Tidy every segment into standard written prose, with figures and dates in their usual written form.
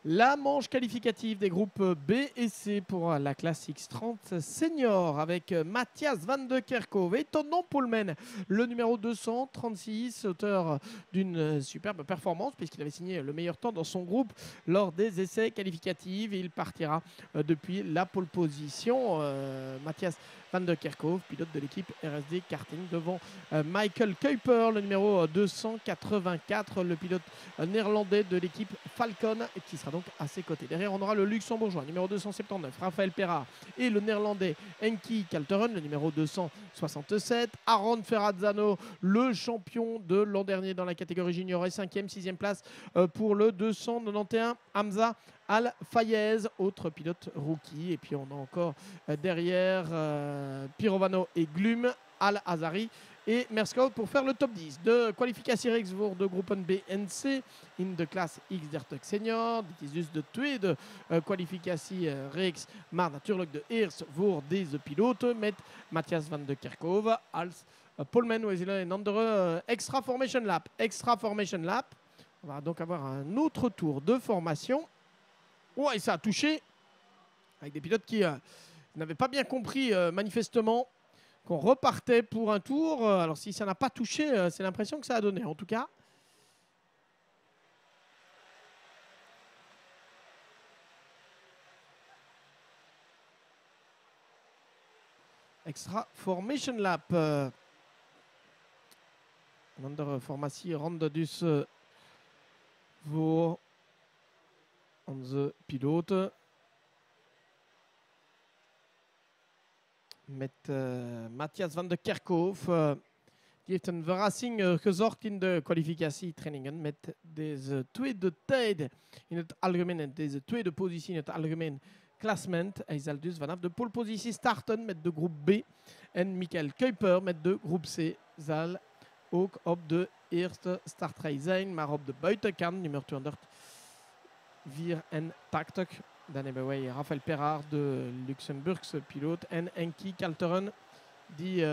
La manche qualificative des groupes B et C pour la classe X30 senior avec Matthias van de Kerkhove et Tonnon Poulmen, le numéro 236, auteur d'une superbe performance puisqu'il avait signé le meilleur temps dans son groupe lors des essais qualificatifs et il partira depuis la pole position. Matthias van de Kerkhove, pilote de l'équipe RSD Karting devant Michael Kuiper, le numéro 284, le pilote néerlandais de l'équipe Falcon qui sera donc à ses côtés. Derrière, on aura le luxembourgeois numéro 279, Raphaël Perra, et le néerlandais Enki Kalteren, le numéro 267. Aaron Ferrazzano, le champion de l'an dernier dans la catégorie junior, et 5e, 6e place pour le 291. Hamza Al-Fayez, autre pilote rookie. Et puis on a encore derrière Pirovano et Glum, Al-Azari et Merscout pour faire le top 10 de kwalificatie reeks voor de groepen B en C in de klas X30 senior. Dit is dus de tweede kwalificatie reeks, maar natuurlijk de eerste voor deze piloten met Matthias van de Kerkhove als Poulmen, Wesley en andere extra formation lap. Extra formation lap. On va donc avoir un autre tour de formation. Ouais, ça a touché avec des pilotes qui n'avaient pas bien compris manifestement qu'on repartait pour un tour. Alors si ça n'a pas touché, c'est l'impression que ça a donné en tout cas. Extra formation lap. Een andere formatieronde dus voor onze piloten. Met Matthias van de Kerkhove. Die heeft een verrassing gezorgd in de kwalificatietrainingen met deze tweede tijd in het algemeen en deze tweede positie in het algemeen klassement. Hij zal dus vanaf de polepositie starten met de groep B en Michael Kuiper met de groep C zal ook op de eerste startrij zijn, maar op de buitenkant nummer 284. Dan hebben wij Raphaël Perard, de Luxemburgse piloot, en Enki Kalteren, die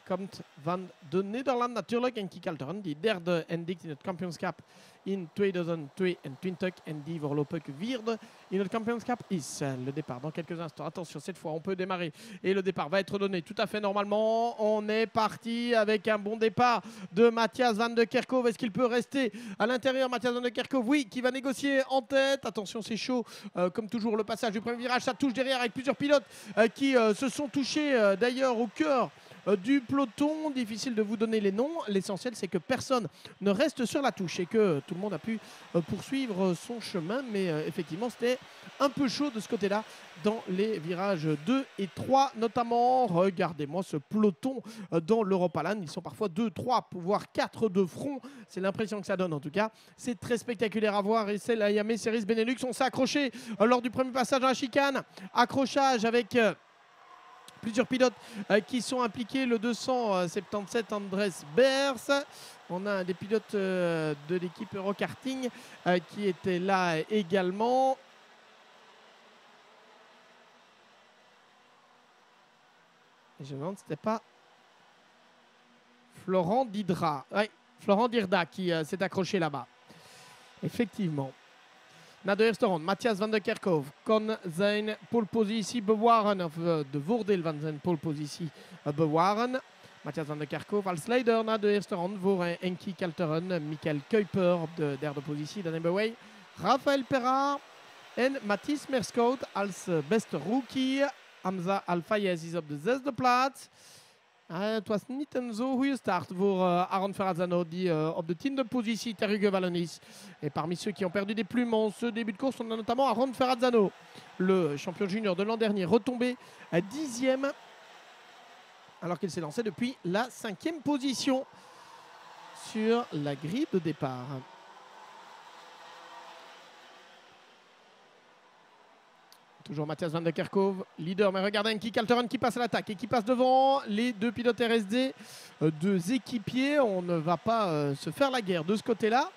komt van de Nederland natuurlijk. Enki Kalteren, die derde eindigt in het kampioenschap in 2022 en die voorlopig vierde in het kampioenschap is. Le départ dans quelques instants. Attention, cette fois on peut démarrer et le départ va être donné tout à fait normalement. On est parti avec un bon départ de Matthias van de Kerkhove. Est-ce qu'il peut rester à l'intérieur, Matthias van de Kerkhove? Oui, qui va négocier en tête. Attention, c'est chaud. Comme toujours, le passage du premier virage, ça touche derrière avec plusieurs pilotes qui se sont touchés d'ailleurs au cœur du peloton. Difficile de vous donner les noms. L'essentiel, c'est que personne ne reste sur la touche et que tout le monde a pu poursuivre son chemin. Mais effectivement, c'était un peu chaud de ce côté-là dans les virages 2 et 3 notamment. Regardez-moi ce peloton dans l'Europaland. Ils sont parfois 2, 3, voire 4 de front. C'est l'impression que ça donne en tout cas. C'est très spectaculaire à voir. Et c'est la Yamaha Series Benelux. On s'est accroché lors du premier passage dans la chicane. Accrochage avec plusieurs pilotes qui sont impliqués. Le 277 Andrés Bers. On a des pilotes de l'équipe Eurokarting qui étaient là également. Et je me demande si c'était pas Florent Didra. Oui, Florent Dirda qui s'est accroché là-bas. Effectivement. Na de eerste ronde, Matthias van de Kerkhove kon zijn polepositie bewaren, of de voordeel van zijn polepositie bewaren. Matthias van de Kerkhove als leider na de eerste ronde voor Enki Kalteren, Michael Kuiper op de derde positie. Dan hebben wij Raphaël Perra en Mathis Merscout als beste rookie. Hamza Al-Fayez is op de zesde plaats. Het was niet een zo goede start voor Aaron Ferrazzano die op de 10e positie Terrugue Valonis. Et parmi ceux qui ont perdu des plumes en ce début de course, on a notamment Aaron Ferrazzano, le champion junior de l'an dernier, retombé à 10e alors qu'il s'est lancé depuis la 5e position sur la grille de départ. Toujours Matthias van de Kerkhove, leader, mais regardez Enki Kalteren qui passe à l'attaque et qui passe devant les deux pilotes RSD, deux équipiers. On ne va pas se faire la guerre de ce côté-là.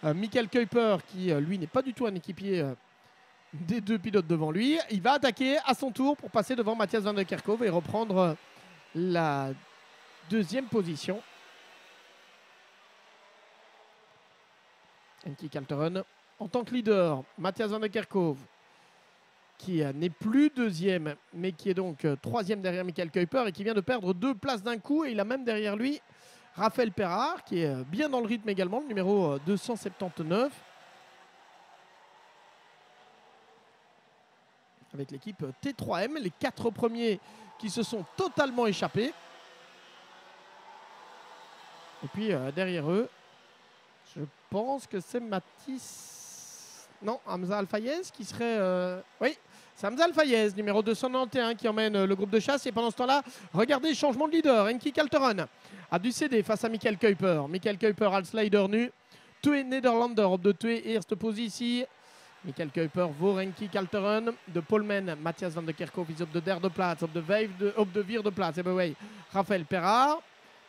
Michael Kuiper, qui lui n'est pas du tout un équipier des deux pilotes devant lui, il va attaquer à son tour pour passer devant Matthias van de Kerkhove et reprendre la deuxième position. Enki Kalteren en tant que leader, Matthias Van de Kerkhove, qui n'est plus deuxième, mais qui est donc troisième derrière Michael Kuiper et qui vient de perdre 2 places d'un coup. Et il a même derrière lui Raphaël Perard, qui est bien dans le rythme également, le numéro 279. Avec l'équipe T3M, les 4 premiers qui se sont totalement échappés. Et puis derrière eux, je pense que c'est Mathis... Non, Hamza Al-Fayez qui serait... Oui, c'est Hamza Al-Fayez, numéro 291, qui emmène le groupe de chasse. Et pendant ce temps-là, regardez, changement de leader. Enki Kalteren a dû céder face à Michael Kuiper. Michael Kuiper al slider nu. Twee Nederlander op de twee eerste positie. Michael Kuiper voor Enki Kalteren. De Polman, Matthias Van de Kerkhove is op de derde plaats. Op de vierde plaats hebben wij Raphaël Perard.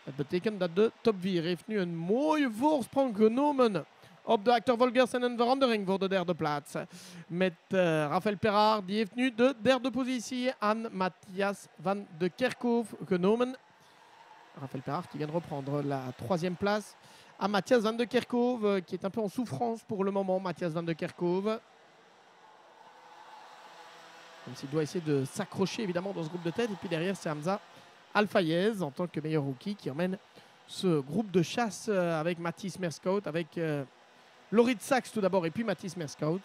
Dat betekent dat de top 4 heeft nu een mooie voorsprong genomen op de Hector Volgers en een verandering voor de derde plaats. Met Raphaël Perard, die heeft nu de derde positie aan Matthias Van de Kerkhove genomen. Raphaël Perard qui vient de reprendre la troisième place à Matthias Van de Kerkhove, qui est un peu en souffrance pour le moment, Matthias Van de Kerkhove. Même s'il doit essayer de s'accrocher évidemment dans ce groupe de tête. Et puis derrière, c'est Hamza Al-Fayez en tant que meilleur rookie qui emmène ce groupe de chasse avec Mathis Merskout, avec Lorit Sachs tout d'abord et puis Mathis Merskout.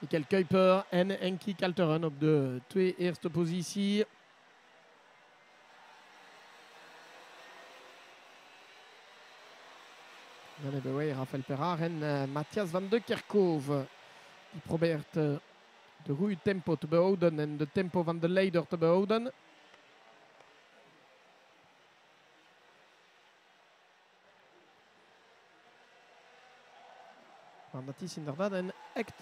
Michael Kuiper en Enki Kalteren op de twee eerste positie. Dan hebben wij Raphaël Perard en Matthias Van de Kerkhove. Die probeert de goede tempo te behouden en de tempo van de leider te behouden. Maar dat is inderdaad een echt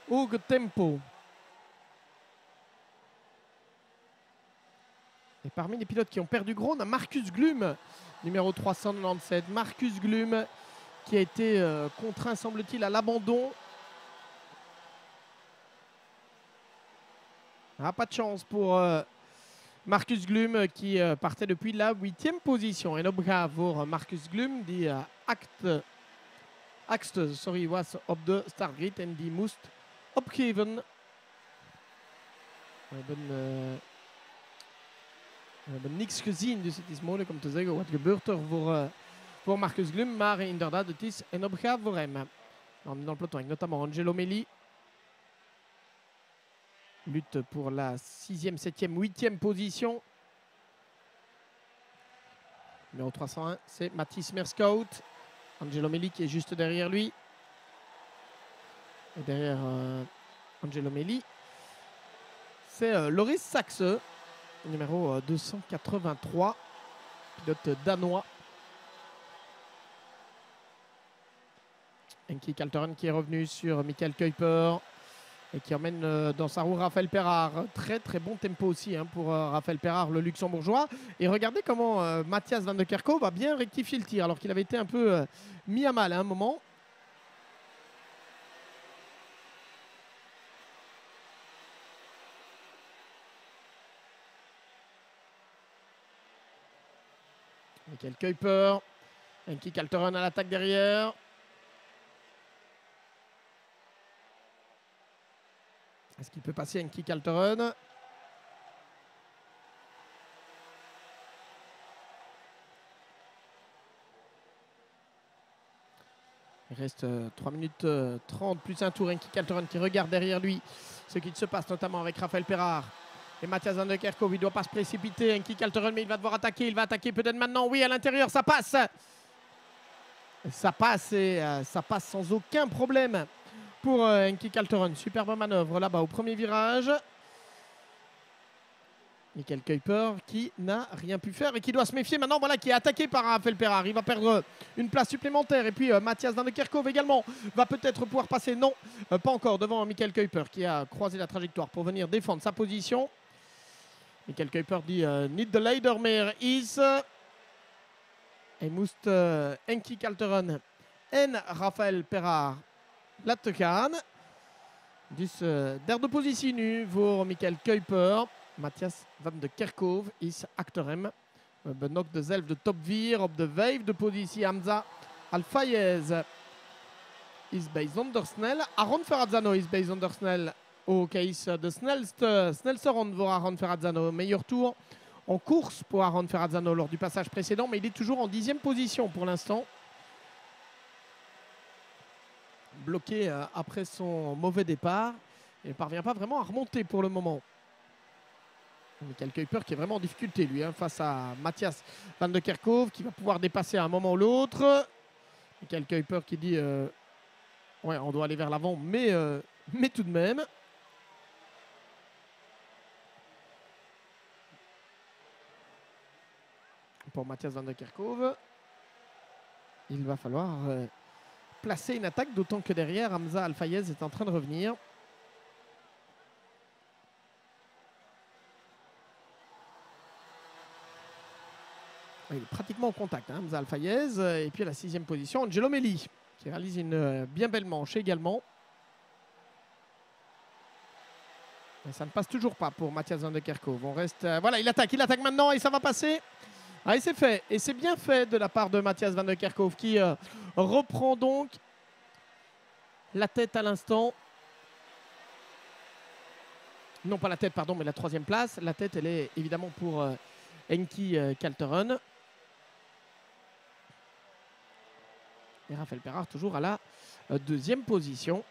hoge tempo. Et parmi les pilotes qui ont perdu gros, on a Marcus Glum, numéro 397. Marcus Glum qui a été contraint, semble-t-il, à l'abandon. Ah, pas de chance pour Marcus Glum qui partait depuis la 8e position. En opgave voor Marcus Glum die was op de startgrid en die moest opgeven. We hebben niks gezien, dus het is moeilijk om te zeggen wat gebeurt er voor Marcus Glum. Maar inderdaad, het is een opgave voor hem. Dans le peloton, avec notamment Angelo Meli. Lutte pour la 6e, 7e, 8e position. Numéro 301, c'est Mathis Merskout. Angelo Meli qui est juste derrière lui. Et derrière Angelo Meli, c'est Loris Sachs, numéro 283, pilote danois. Enki Kalteren qui est revenu sur Michael Kuiper et qui emmène dans sa roue Raphaël Perard. Très très bon tempo aussi pour Raphaël Perard, le luxembourgeois. Et regardez comment Matthias Van de Kerkhove a bien rectifié le tir alors qu'il avait été un peu mis à mal à un moment. Michael Kuiper, Enki Kalteren à l'attaque derrière. Est-ce qu'il peut passer Enki Kalteren? Il reste 3 minutes 30 plus un tour. Enki Kalteren qui regarde derrière lui ce qui se passe notamment avec Raphaël Perard. Et Matthias Van de Kerkhove, il ne doit pas se précipiter. Enki Kalteren, mais il va devoir attaquer. Il va attaquer peut-être maintenant. Oui, à l'intérieur, ça passe. Ça passe et ça passe sans aucun problème pour Enki Kalteren. Superbe manœuvre là-bas au premier virage. Michael Kuiper qui n'a rien pu faire et qui doit se méfier maintenant. Voilà, qui est attaqué par Raphaël Perard. Il va perdre une place supplémentaire. Et puis Matthias Van de Kerkhove également va peut-être pouvoir passer. Non, pas encore devant Michael Kuiper qui a croisé la trajectoire pour venir défendre sa position. Michael Kuiper die niet de leider meer is. Hij moest Enki Kalteren en Raphaël Perard laten gaan. Dus derde positie nu voor Michael Kuiper. Matthias Van de Kerkhove is achter hem Benoît de Zelf de top 4 op de 5e positie Hamza Al-Fayez is bij zonder snel. Aron Ferrazzano is bij zonder snel. Is de snelste ronde voor Aron Ferrazzano. Meilleur tour en course pour Aron Ferrazzano lors du passage précédent, mais il est toujours en 10e position pour l'instant. Bloqué après son mauvais départ. Il ne parvient pas vraiment à remonter pour le moment. Michael Kuiper qui est vraiment en difficulté lui face à Matthias Van de Kerkhove qui va pouvoir dépasser à un moment ou l'autre. Michael Kuiper qui dit ouais, on doit aller vers l'avant, mais tout de même. Pour Matthias Van de Kerkhove, il va falloir placer une attaque, d'autant que derrière Hamza Al-Fayez est en train de revenir. Il est pratiquement en contact, hein, Hamza Al-Fayez. Et puis à la 6e position, Angelo Melli, qui réalise une bien belle manche également. Et ça ne passe toujours pas pour Matthias Van de Kerkhove. On reste, voilà, il attaque maintenant et ça va passer. Ah, et c'est fait. Et c'est bien fait de la part de Matthias Van de Kerkhove qui reprend donc la tête à l'instant. Non, pas la tête, pardon, mais la 3e place. La tête, elle est évidemment pour Henki Kalteren. Et Raphaël Perard toujours à la 2e position.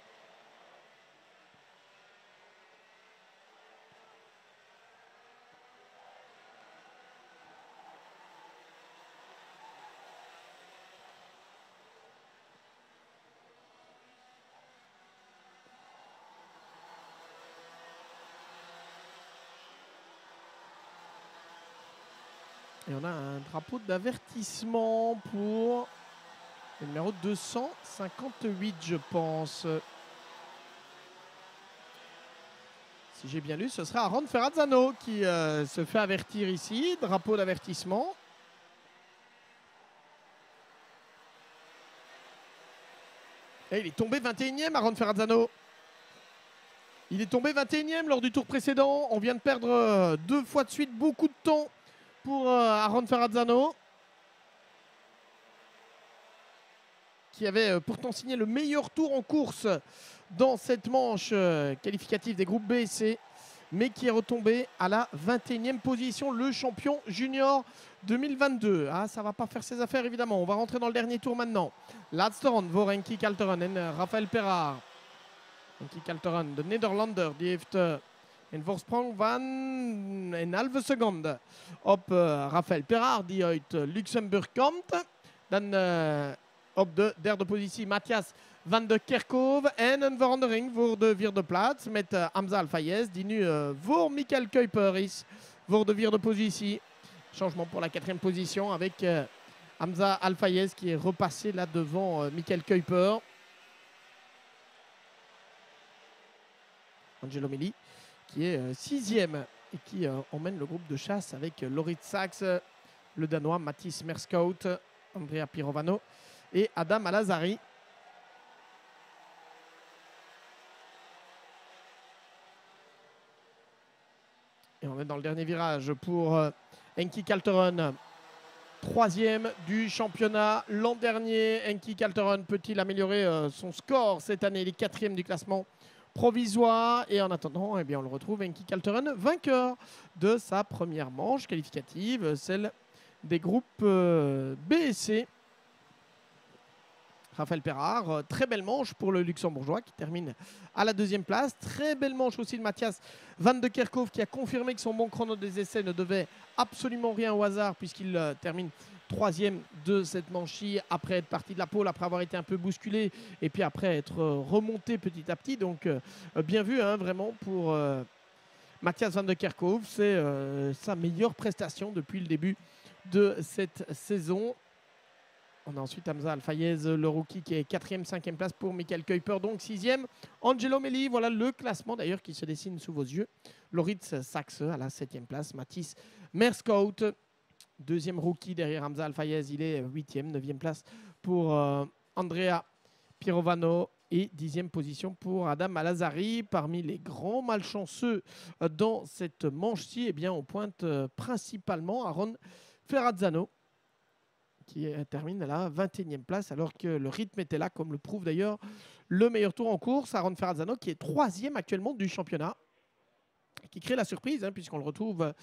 Et on a un drapeau d'avertissement pour le numéro 258, je pense. Si j'ai bien lu, ce sera Aron Ferrazzano qui se fait avertir ici. Drapeau d'avertissement. Et il est tombé 21e, Aron Ferrazzano. Il est tombé 21e lors du tour précédent. On vient de perdre 2 fois de suite beaucoup de temps pour Aron Ferrazzano, qui avait pourtant signé le meilleur tour en course dans cette manche qualificative des groupes B et C, mais qui est retombé à la 21e position, le champion junior 2022. Ah, ça ne va pas faire ses affaires, évidemment. On va rentrer dans le dernier tour maintenant. Laatste ronde voor Henki Kalteren en Raphaël Perard. Henki Kalteren, de Nederlander, die heeft een voorsprong van een halve seconde op Raphaël Perard, die uit Luxemburg komt. Dan op de 3e positie Matthias Van de Kerkhove. En een verandering voor de 4e plaats met Hamza Al-Fayez, die nu voor Michael Kuiper is voor de 4e positie. Changement pour la 4e position avec Hamza Al-Fayez qui est repassé là devant Michael Kuiper. Angelo Melli qui est 6e et qui emmène le groupe de chasse avec Lauritz Sachs, le Danois Mathis Merskout, Andrea Pirovano et Adam Alazari. Et on est dans le dernier virage pour Henki Kalteren, 3e du championnat l'an dernier. Henki Kalteren peut-il améliorer son score cette année? Il est 4e du classement provisoire. Et en attendant, eh bien, on le retrouve, Henki Kalteren, vainqueur de sa première manche qualificative, celle des groupes B et C. Raphaël Perard, très belle manche pour le Luxembourgeois qui termine à la 2e place. Très belle manche aussi de Matthias Van de Kerkhove qui a confirmé que son bon chrono des essais ne devait absolument rien au hasard puisqu'il termine 3e de cette manche-ci après être parti de la pole, après avoir été un peu bousculé et puis après être remonté petit à petit. Donc bien vu hein, vraiment pour Matthias Van de Kerkhove. C'est sa meilleure prestation depuis le début de cette saison. On a ensuite Hamza Al-Fayez, le rookie qui est 4e, 5e place pour Michael Kuiper, donc 6e. Angelo Melli, voilà le classement d'ailleurs qui se dessine sous vos yeux. Lauritz Sachs à la 7e place. Mathis Merskout, 2e rookie derrière Hamza Al-Fayez, il est 8e, 9e place pour Andrea Pirovano et 10e position pour Adam Alazari. Parmi les grands malchanceux dans cette manche-ci, eh bien, on pointe principalement Aron Ferrazzano qui termine à la 21e place alors que le rythme était là, comme le prouve d'ailleurs le meilleur tour en course. Aaron Ferrazzano qui est 3e actuellement du championnat, qui crée la surprise puisqu'on le retrouve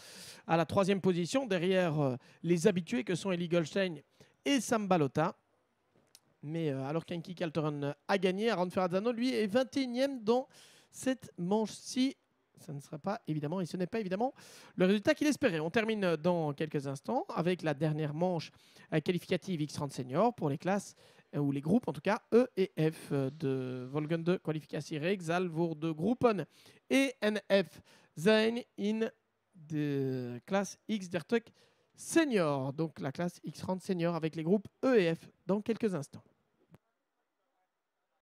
à la 3e position derrière les habitués que sont Eli Goldstein et Sam Balota. Mais alors qu'Enki Calteron a gagné, Aaron Ferrazzano lui est 21e dans cette manche-ci. Ça ne sera pas évidemment, et ce n'est pas évidemment le résultat qu'il espérait. On termine dans quelques instants avec la dernière manche qualificative X30 Senior pour les classes, ou les groupes en tout cas, E et F de Volgende Qualificatiere Zal voor de groepen E en F zijn in de classe X30 Senior. Donc la classe X30 Senior avec les groupes E et F dans quelques instants.